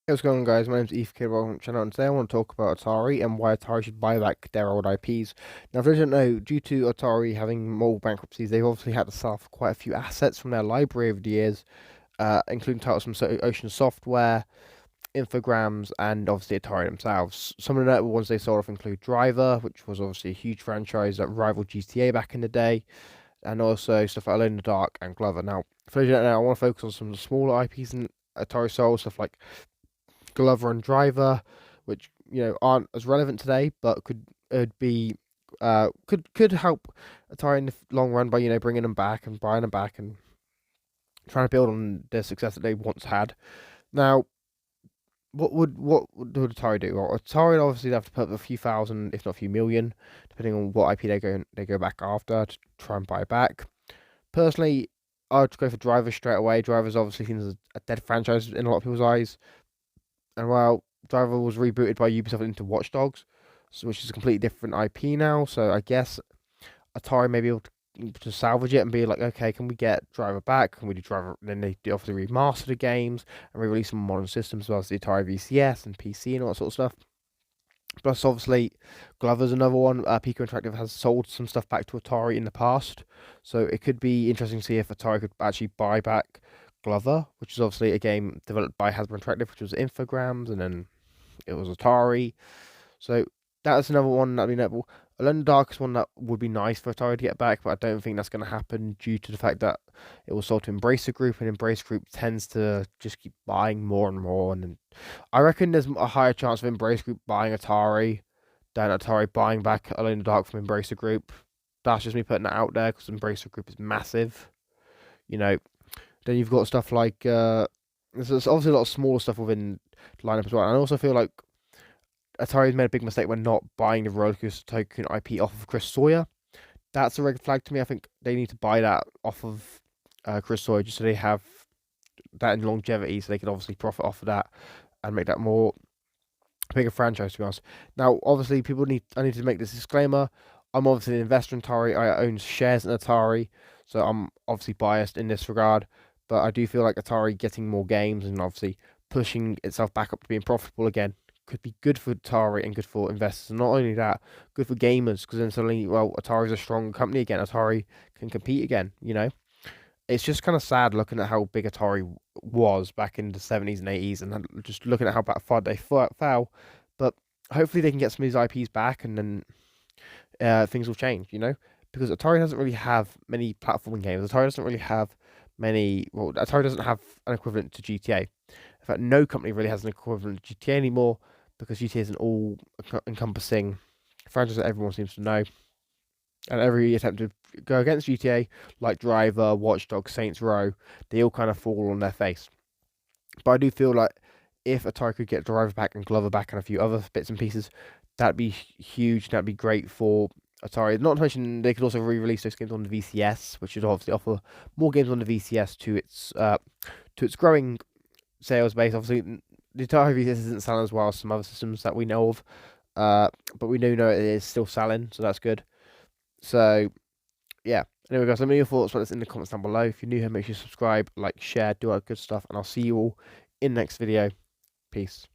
Hey, what's going on, guys? My name's Eve, welcome to the channel, and today I want to talk about Atari and why Atari should buy back their old IPs. Now, if you don't know, due to Atari having multiple bankruptcies, they've obviously had to sell off quite a few assets from their library over the years, including titles from Ocean Software, Infogrames, and obviously Atari themselves. Some of the notable ones they sold off include Driver, which was obviously a huge franchise that rivaled GTA back in the day, and also stuff like Alone in the Dark and Glover. Now, for those who don't know, I want to focus on some smaller IPs in Atari sold, stuff like Glover and Driver, which aren't as relevant today, but could help Atari in the long run by bringing them back and buying them back and trying to build on the success that they once had. Now, what would Atari do? Well, Atari obviously have to put up a few thousand, if not a few million, depending on what IP they go back after to try and buy back. Personally, I'd go for Driver straight away. Driver's obviously seen as a dead franchise in a lot of people's eyes. And while Driver was rebooted by Ubisoft into Watch Dogs, which is a completely different IP now, so I guess Atari may be able to salvage it and be like, okay, can we get Driver back? Can we do Driver? Then they obviously remaster the games and re-release them on modern systems, as well as the Atari VCS and PC and all that sort of stuff. Plus, obviously, Glover's another one. Pico Interactive has sold some stuff back to Atari in the past, so it could be interesting to see if Atari could actually buy back Glover, which is obviously a game developed by Hasbro Interactive, which was Infogrames, and then it was Atari. So that's another one that'd be notable. Alone in the Dark is one that would be nice for Atari to get back, but I don't think that's going to happen due to the fact that it was sold to Embracer Group, and Embracer Group tends to just keep buying more and more. And then I reckon there's a higher chance of Embracer Group buying Atari than Atari buying back Alone in the Dark from Embracer Group. That's just me putting that out there because Embracer Group is massive. You know, then you've got stuff like there's obviously a lot of smaller stuff within the lineup as well. And I also feel like Atari's made a big mistake when not buying the Roller Coaster Tycoon IP off of Chris Sawyer. That's a red flag to me. I think they need to buy that off of Chris Sawyer just so they have that in longevity, so they can obviously profit off of that and make that more bigger franchise. To be honest, now obviously I need to make this disclaimer. I'm obviously an investor in Atari. I own shares in Atari, so I'm obviously biased in this regard. But I do feel like Atari getting more games and obviously pushing itself back up to being profitable again could be good for Atari and good for investors. And not only that, good for gamers because then suddenly, well, Atari's a strong company again. Atari can compete again. It's just kind of sad looking at how big Atari was back in the 70s and 80s, and just looking at how far they fell. But hopefully they can get some of these IPs back, and then things will change. Because Atari doesn't really have many platforming games. Atari doesn't really have many. Well, Atari doesn't have an equivalent to GTA. In fact, no company really has an equivalent to GTA anymore because GTA is an all-encompassing franchise that everyone seems to know. And every attempt to go against GTA, like Driver, Watch Dogs, Saints Row, they all kind of fall on their face. But I do feel like if Atari could get Driver back and Glover back and a few other bits and pieces, that'd be huge. That'd be great for Atari. Not to mention they could also re-release those games on the VCS, which would obviously offer more games on the VCS to its growing sales base. Obviously, the Atari VCS isn't selling as well as some other systems that we know of, but we do know it is still selling, so that's good. So, yeah. Anyway, guys, let me know your thoughts about this in the comments down below. If you're new here, make sure you subscribe, like, share, do all that good stuff, and I'll see you all in the next video. Peace.